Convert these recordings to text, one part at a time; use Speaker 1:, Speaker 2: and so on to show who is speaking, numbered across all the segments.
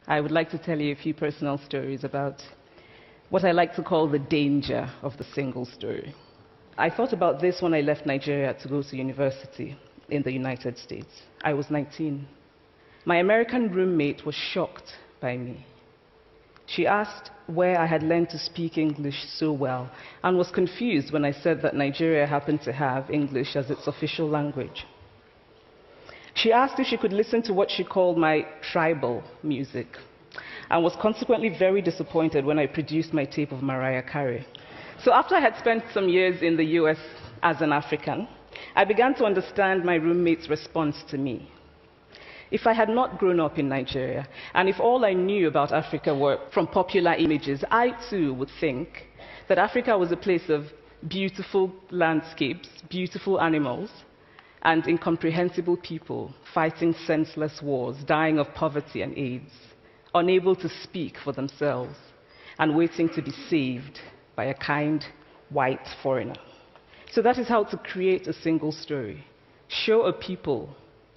Speaker 1: I would like to tell you a few personal stories about what I like to call the danger of the single story. I thought about this when I left Nigeria to go to university in the United States. I was 19. My American roommate was shocked by me. She asked where I had learned to speak English so well and was confused when I said that Nigeria happened to have English as its official language. She asked if she could listen to what she called my tribal music and was consequently very disappointed when I produced my tape of Mariah Carey. So after I had spent some years in the US as an African, I began to understand my roommate's response to me. If I had not grown up in Nigeria, and if all I knew about Africa were from popular images, I too would think that Africa was a place of beautiful landscapes, beautiful animals, and incomprehensible people fighting senseless wars, dying of poverty and AIDS, unable to speak for themselves, and waiting to be saved by a kind white foreigner. So that is how to create a single story. Show a people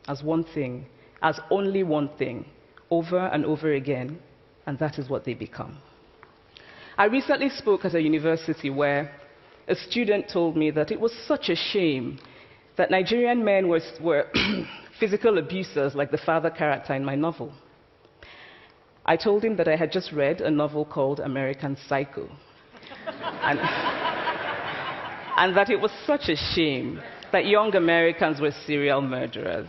Speaker 1: as one thing, as only one thing, over and over again, and that is what they become. I recently spoke at a university where a student told me that it was such a shame that Nigerian men were physical abusers like the father character in my novel. I told him that I had just read a novel called American Psycho, and that it was such a shame that young Americans were serial murderers.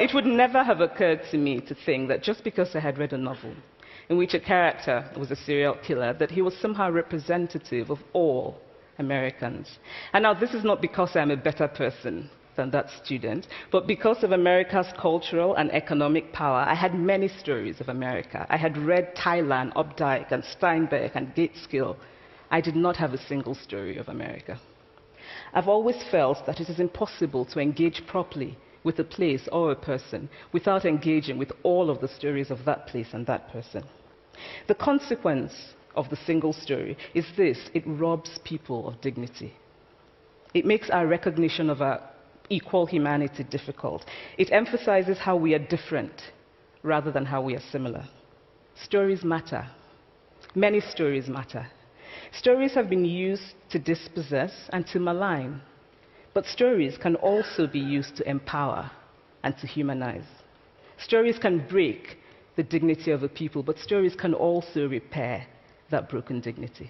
Speaker 1: It would never have occurred to me to think that just because I had read a novel in which a character was a serial killer, that he was somehow representative of all Americans. And now this is not because I'm a better person than that student, but because of America's cultural and economic power. I had many stories of America. I had read Thailand, Updike, and Steinbeck, and Gateskill. I did not have a single story of America. I've always felt that it is impossible to engage properly with a place or a person without engaging with all of the stories of that place and that person. The consequence of the single story is this: it robs people of dignity. It makes our recognition of our equal humanity difficult. It emphasizes how we are different rather than how we are similar. Stories matter. Many stories matter. Stories have been used to dispossess and to malign. But stories can also be used to empower and to humanize. Stories can break the dignity of a people, but stories can also repair that broken dignity.